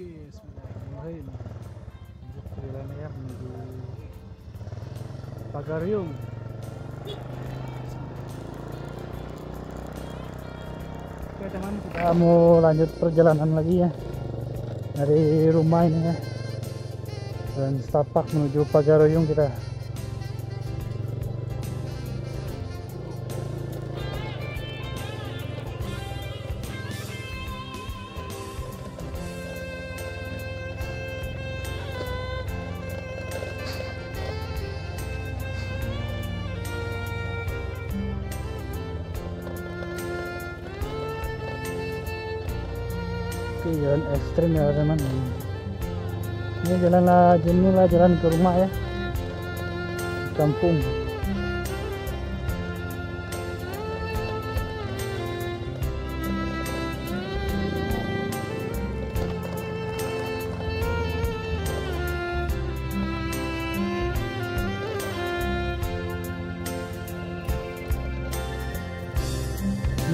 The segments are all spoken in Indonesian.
Oke, bismillahirrahmanirrahim. Lanjut perjalanan ya menuju Pagarium. Oke teman, kita mau lanjut perjalanan lagi ya dari rumah ini ya, dan setapak menuju Pagarium kita. Oke, jalan ekstrim ya teman. Ini jalan lah, jalan ke rumah ya, kampung.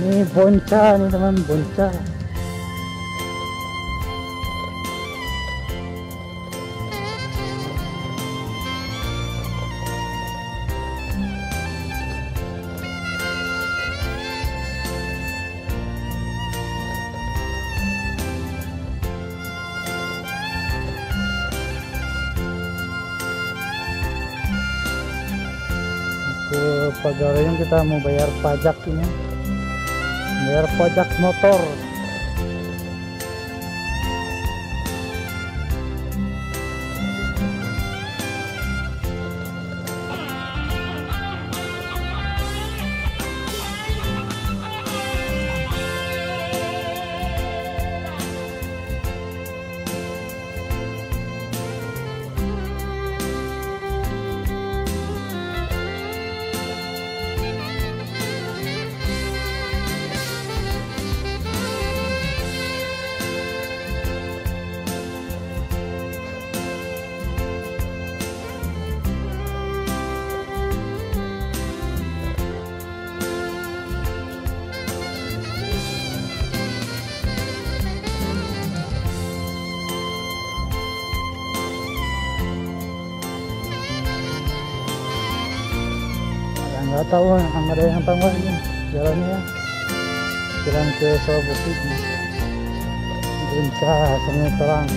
Ini bonca nih teman, bonca. Ke Pagarium kita mau bayar pajak ini, bayar pajak motor. Nggak tahu ada yang tambah ini jalannya ya, jalan ke Sawah Bukit nih. Bonca hasilnya terang.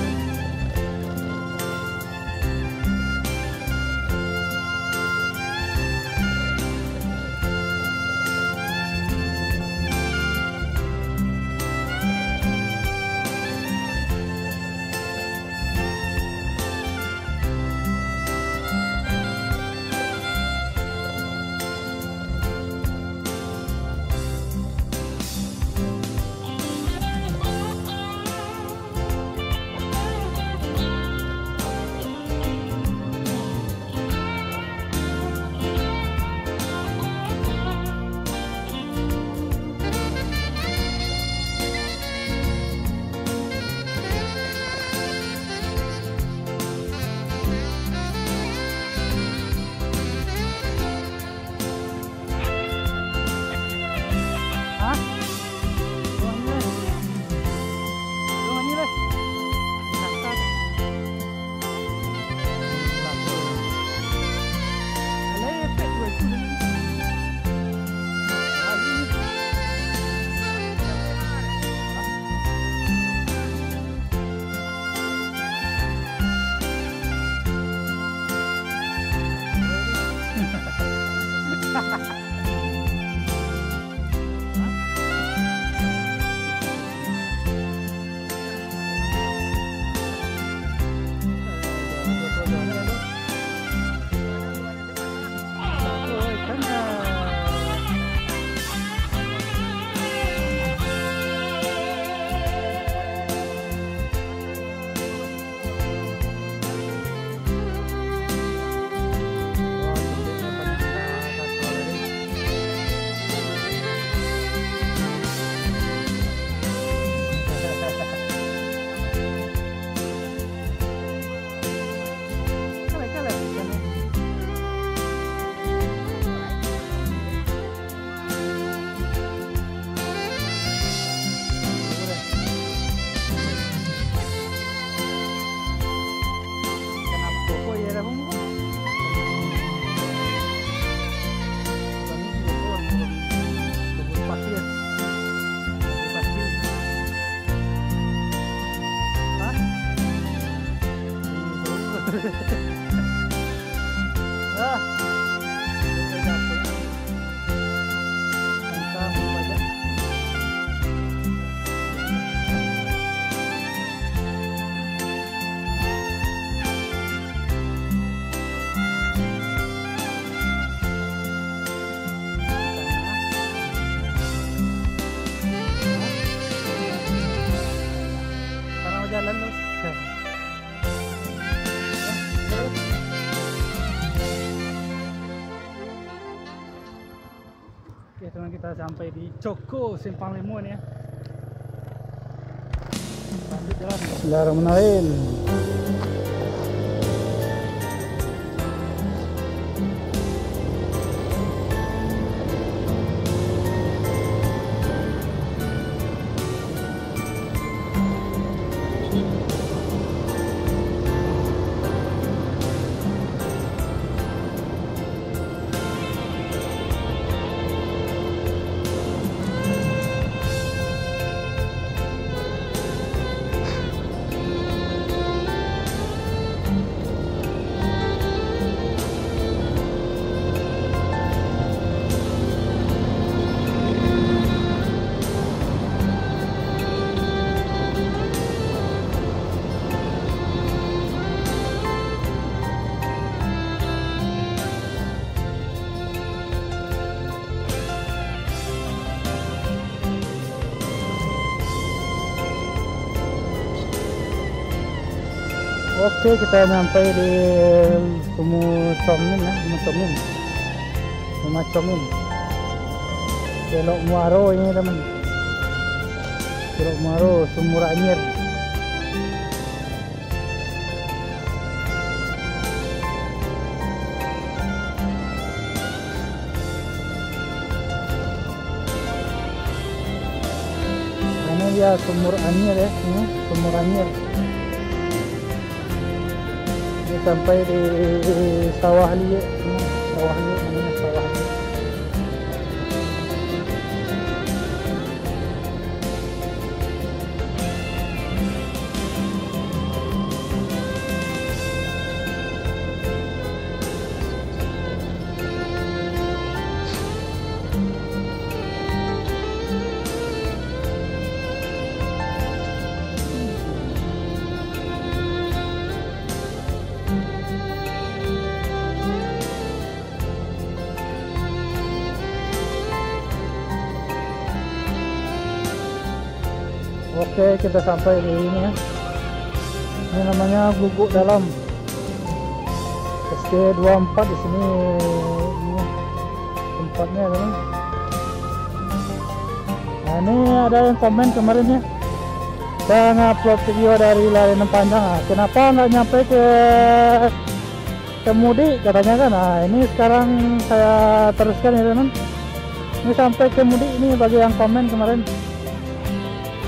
kita sampai di Coko Simpang Limo ini ya. Lanjut jalan. Bismillahirrahmanirrahim. Oke, kita sampai di Sumur Comin ya, Rumah Comin. Belok Muaro ini teman. Belok Muaro, Sumur Anyir. Ini dia Sumur Anyir ya, ini Sumur Anyir. Sampai di Sawah Liye, namanya Sawah Liye. Oke, kita sampai di ini ya. Ini namanya Guguk Dalam. SD 24 di sini ini tempatnya kan. Nah, ini ada yang komen kemarin ya. Saya ngupload video dari Layanan Panjang. Nah, kenapa nggak nyampe ke Mudik katanya kan. Nah, ini sekarang saya teruskan ya teman. Ini sampai ke Mudik ini bagi yang komen kemarin.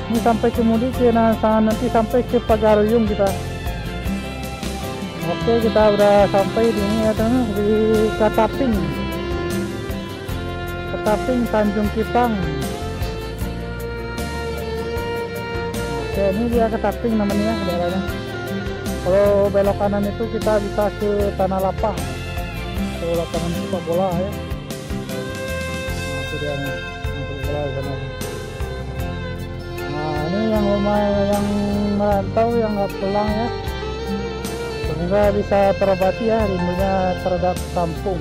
Ini sampai ke Mudik, nanti sampai ke Pagaruyung kita. Oke, kita udah sampai di ini ya teman, di Kataping Tanjung Kipang. Oke, ini dia Kataping namanya ya, daerahnya. Kalau belok kanan itu kita bisa ke Tanah Lapang, ke lapangan sepak bola ya. Nah, itu dia nih, untuk bola di sana. Nah, ini yang rumah yang merantau yang nggak pulang ya, semoga bisa terobati ya rindunya terhadap kampung.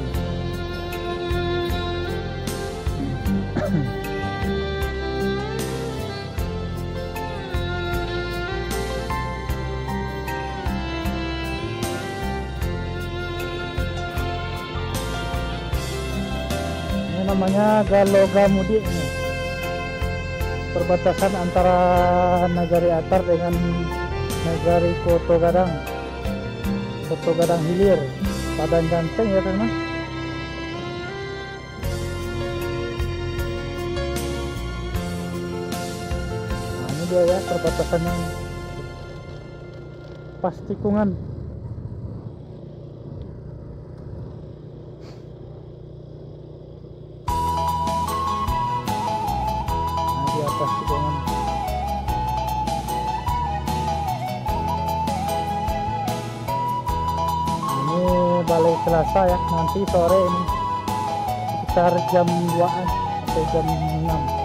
Ini namanya Galoga Mudik nih. Perbatasan antara Nagari Atar dengan Nagari Koto Gadang Hilir, Padan Ganteng ya teman. Nah, ini dia ya perbatasan yang pas tikungan. Balai Selasa ya, nanti sore ini sekitar jam 2-an atau jam 6 nanti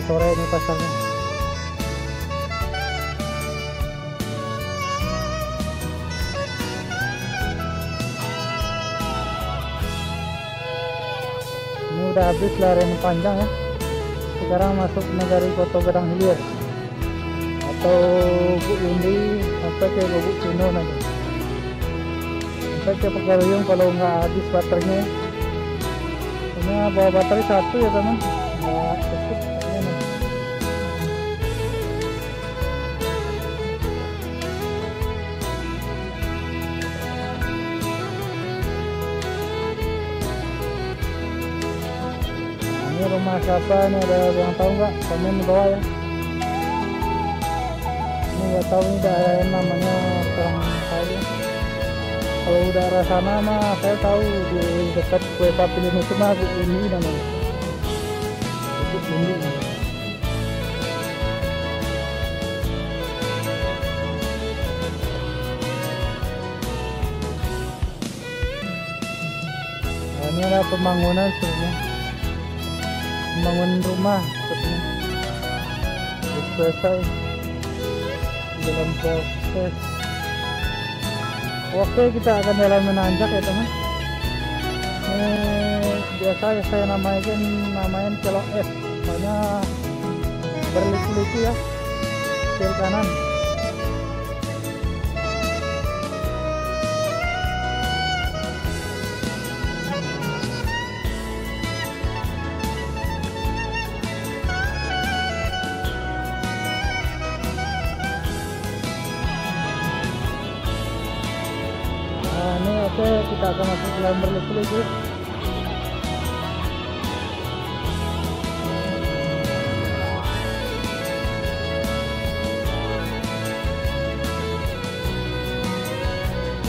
sore ini pasarnya. Ini udah habis Layanan Panjang ya, sekarang masuk Nagari Koto Gadang Hilir atau Buk Undi sampai ke Buk Cino nanti. Sampai ke Pagaruyung kalau nggak habis baterainya. Hanya bawa baterai satu ya teman, nggak cukup kayaknya nih. Ini rumah siapa nih, ada yang tahu nggak? Komen di bawah ya. Ini nggak tahu ini daerah yang namanya kurang tahu ya. Kalau daerah sana mah saya tahu di dekat Kue Papilin itu mah ini namanya. Bukit Bindi. Nah, ini ada pembangunan sebenarnya. Membangun rumah sepertinya. Selesai dalam proses. Oke, kita akan jalan menanjak ya teman. Biasa ya saya namain kelok es, soalnya berliku-liku ya kiri kanan. Ini oke, kita akan masuk ke dalam berliku-liku.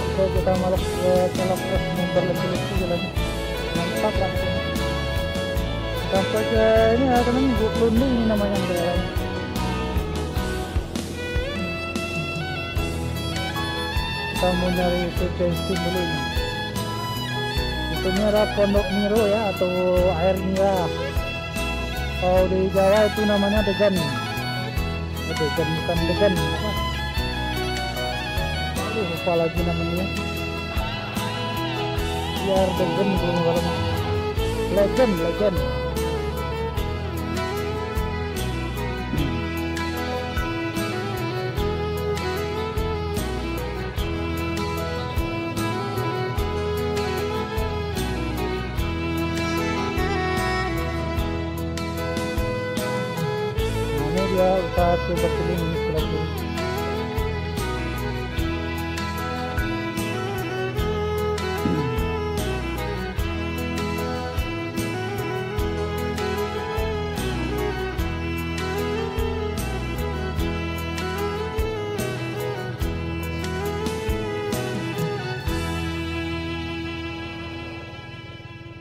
Oke, kita masuk ke kelok es berliku-liku jalan. Mantap langsung. Sampai ke ini ya teman, Buk Lunding ini namanya daerahnya. Kita mau nyari frekuensi dulu ini. Itu merah Pondok Miro ya, atau air merah. Kalau di Jawa itu namanya degan. Degan bukan degan apa? Aduh, lupa lagi namanya. Biar degan belum kalau legend. Ya usaha coba keliling ini lagi.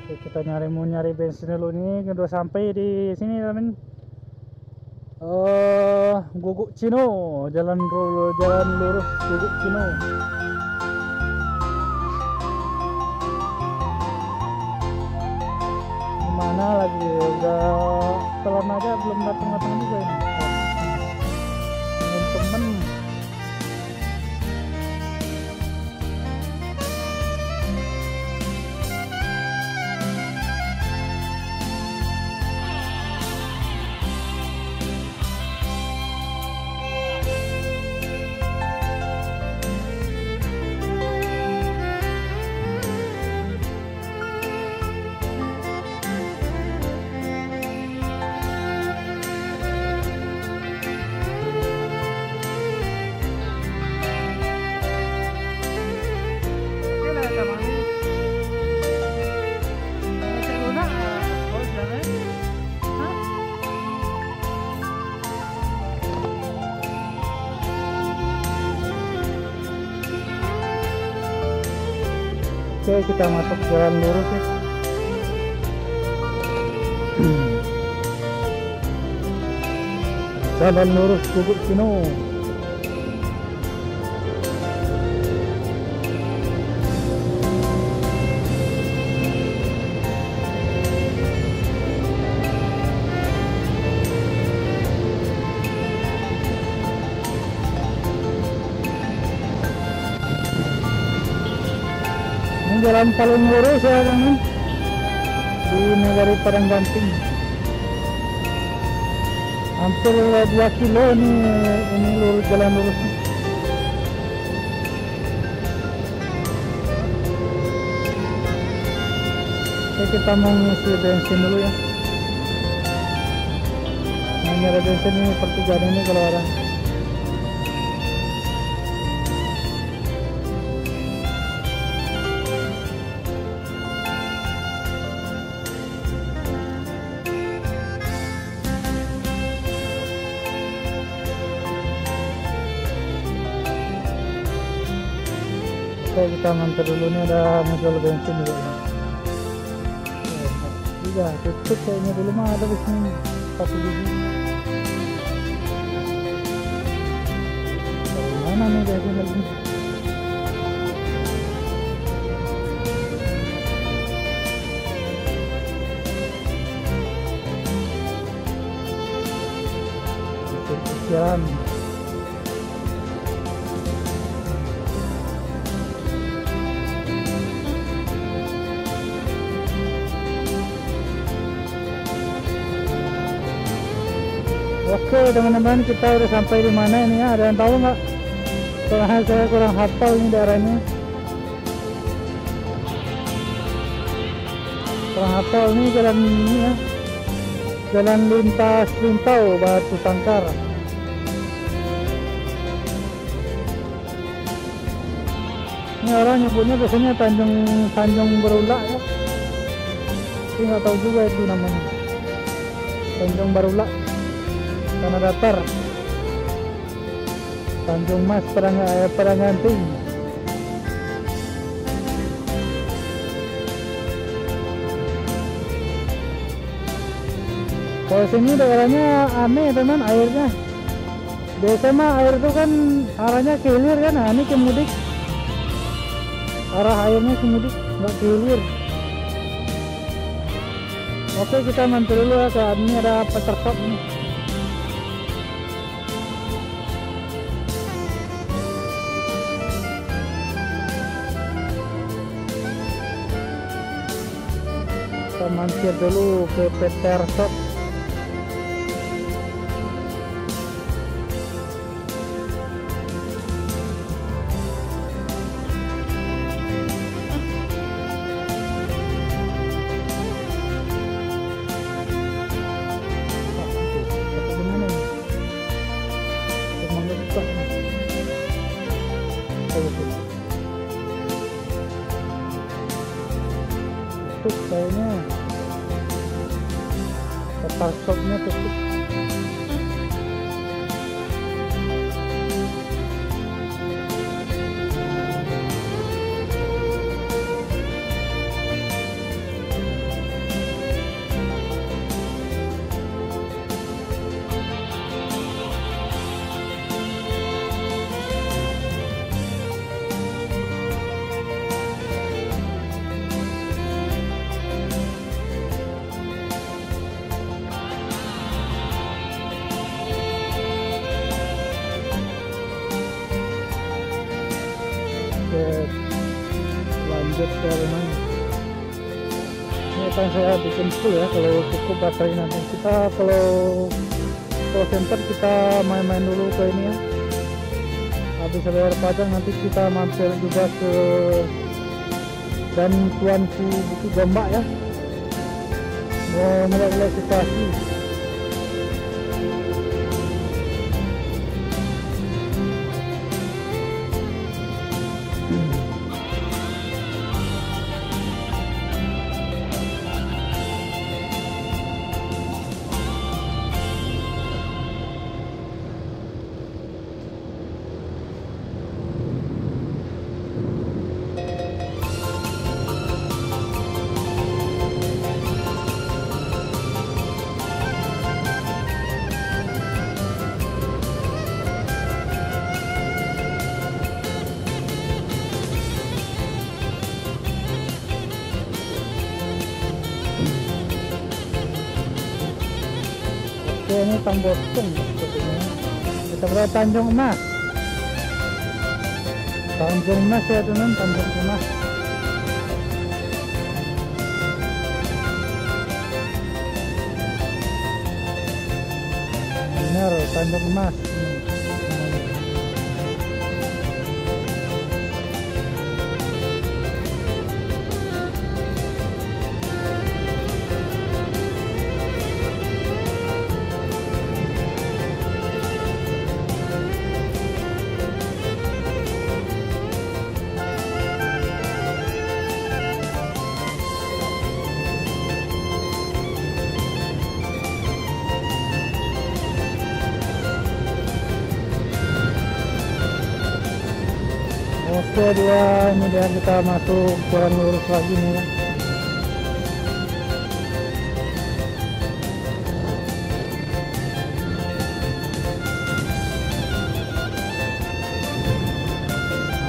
Oke, kita mau nyari bensin dulu nih. Udah sampai di sini teman. Guguk Cino, jalan lurus Guguk Cino. Gimana lagi? Udah telan aja belum datang juga ini. Temen. Oke, kita masuk jalan lurus ya. Jalan lurus Guguk Cino. Jalan paling lurus ya teman, di Negari Padang Ganting. Hampir 2 kilo ini lurus, jalan lurusnya. Oke, Oke, kita mau ngisi bensin dulu ya. Nah, nyari bensin ini pertigaan ini kalau ada. Oke, kita mampir dulu, nih ada menjual bensin juga ya. Iya, tutup kayaknya dulu mah ada di sini 1 biji. Dari mana nih bensin lagi? Sekian. Oke teman-teman, kita udah sampai di mana ini ya? Ada yang tahu nggak? Soalnya saya kurang hafal nih daerahnya. Kurang hafal nih jalan ini ya. Jalan lintas Lintau Batu Sangkar. Ini orang nyebutnya biasanya Tanjung Barula ya. Tapi nggak tahu juga itu namanya. Tanjung Barula. Tanah Datar, Tanjung Mas, Perangganting. Kalau sini daerahnya aneh teman, airnya. Biasa mah air itu kan arahnya ke hilir kan, nah ini ke mudik. Arah airnya ke mudik, nggak ke hilir. Oke, kita mampir dulu ya, saat ini ada pasar shop nih. Kita mampir dulu ke Peter Shop. Tutup kayaknya, Peter Shopnya tutup. Lanjut ke rumah. Ini akan saya bikin full ya, kalau cukup baterai nanti kita kalau center kita main-main dulu ke ini ya. Habis bayar pajak nanti kita mampir juga ke dan Tuanku Buku Gombak ya, mau melihat situasi. Oke, ini Tambostung sepertinya. Kita berada Tanjung Emas. Tanjung Emas ya teman, Tanjung Emas. Benar, Tanjung Emas. Oke dia, ini dia kita masuk jalan lurus lagi nih ya.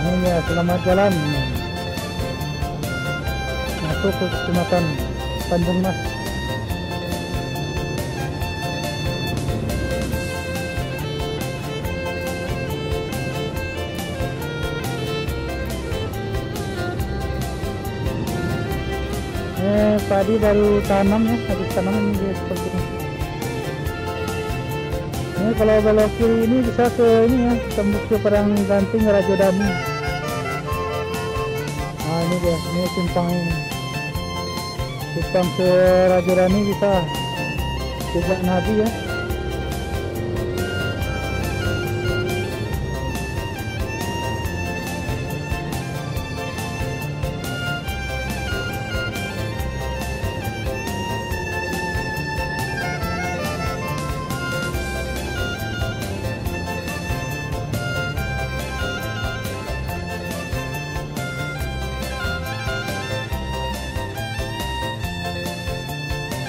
Nah, ini ya, selamat jalan masuk ke Kecamatan Tanjung Mas. Tadi baru tanam ya, habis tanam ini dia seperti ini. Ini kalau belok kiri ini bisa ke ini ya, tembus ke Padang Ganting Rajodani. Nah ini dia, ini simpang ini. Simpang ke Rajodani bisa jejak Nabi ya.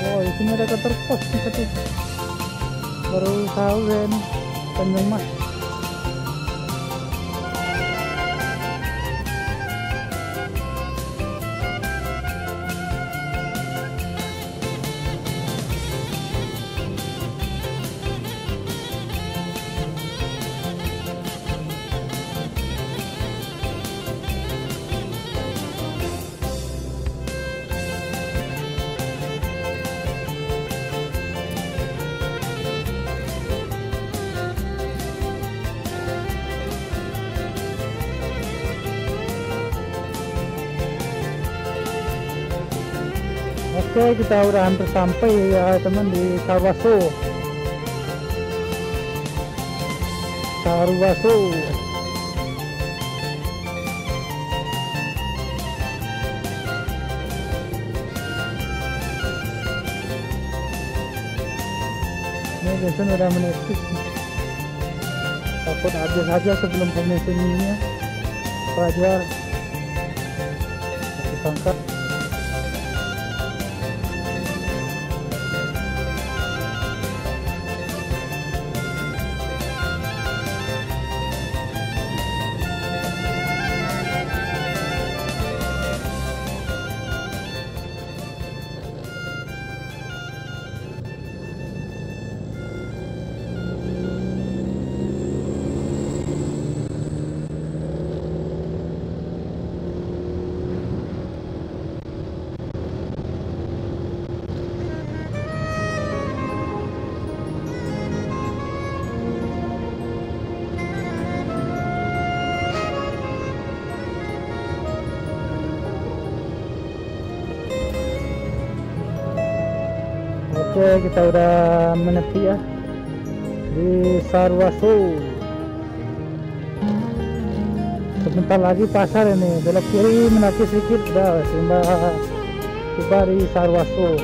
Oh, di sini ada kantor pos nih satu. Baru tahu ya nih, Tanjung Mas. Oke, kita udah hampir sampai ya teman di Sarwaso. Sarwaso. Ini bensin udah menipis. Takut habis aja sebelum bensinnya. Pelajar. Disangkat. Oke, kita udah menepi ya di Sarwaso. Sebentar lagi pasar ini, belok kiri menaki sedikit dah sehingga tiba di Sarwaso.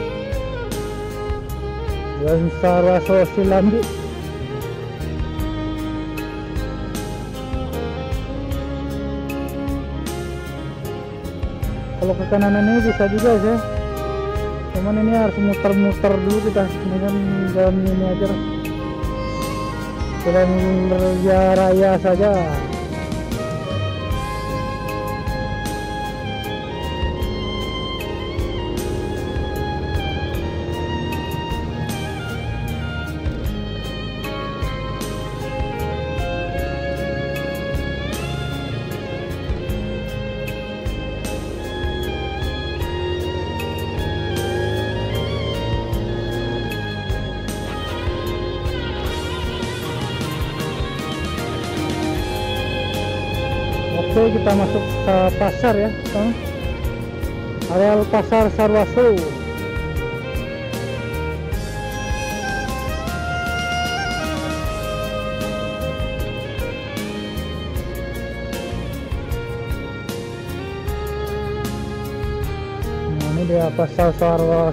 Dan Sarwaso Silambi. Kalau ke kanan ini bisa juga sih. Cuman ini harus muter-muter dulu kita, ini kan jalan ini aja, jalan raya saja. Oke, kita masuk ke pasar ya, areal pasar Sarwaso. Nah, ini dia pasar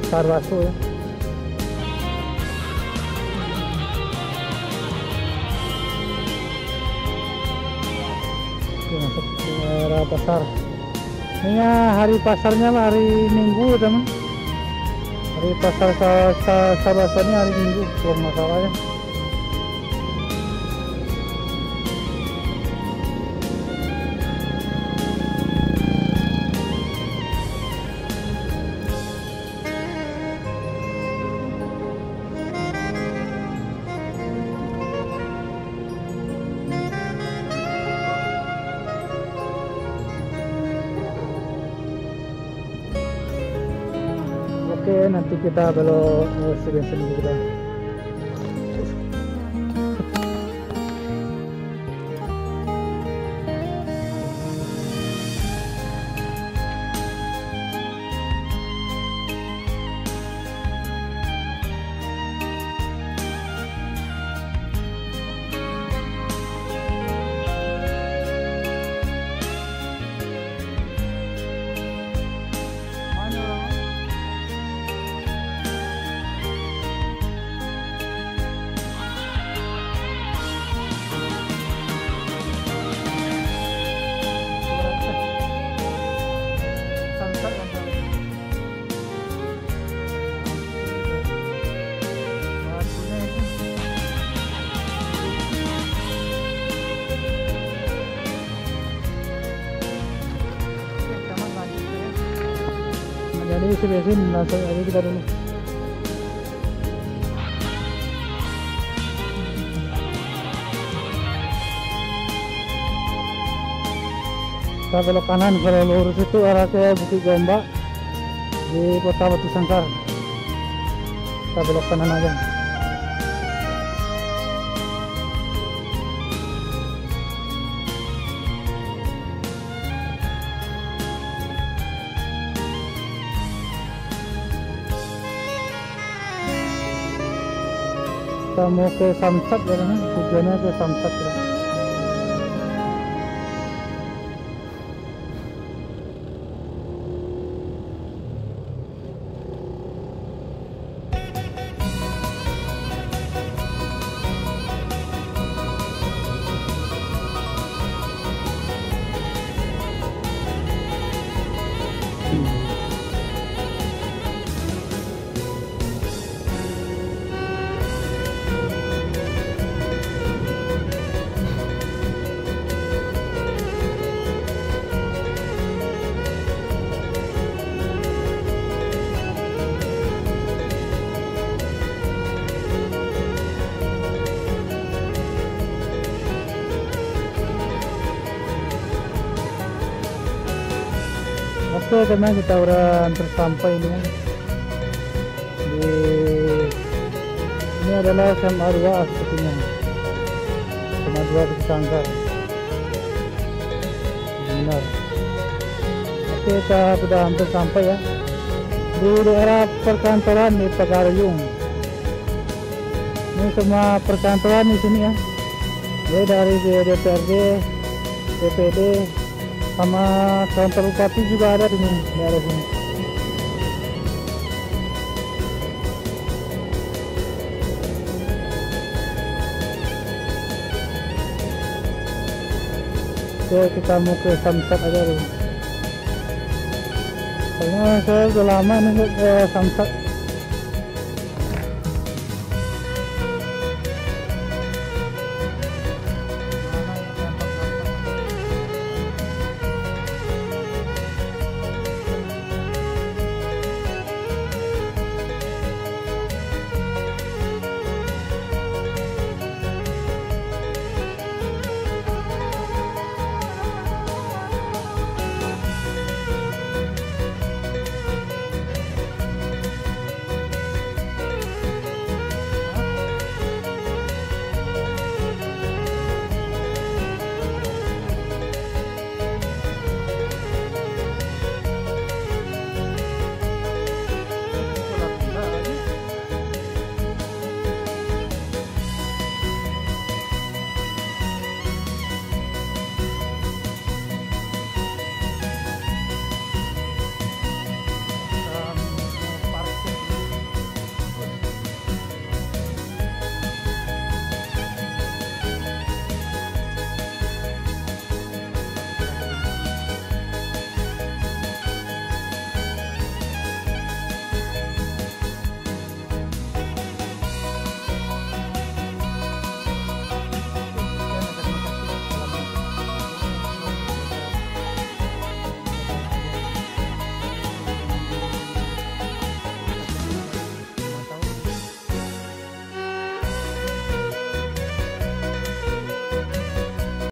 Sarwaso ya. masuk ke daerah pasar. Ini hari pasarnya hari Minggu teman. Hari pasar Sabasanya hari Minggu kalau nggak salah ya. Oke, nanti kita belok isi bensin dulu kita. Jadi isi bensin langsung aja kita dulu. Kita belok kanan, kalau lurus itu arah ke Bukit Gombak di Kota Batu Sangkar. Kita belok kanan aja. Kita mau ke Samsat ya, tujuannya ke Samsat ya. Oke teman, kita udah hampir sampai ini. Ini adalah SMA 2 sepertinya. SMA 2 di Sangkar. Benar. Oke, kita sudah hampir sampai ya. Di daerah perkantoran di Pagaryung. Ini semua perkantoran di sini ya. Jadi dari DPRD, DPD, sama kantor bupati juga ada di sini, daerah sini. Oke, kita mau ke Samsat aja dulu. Karena saya udah lama nih ke Samsat.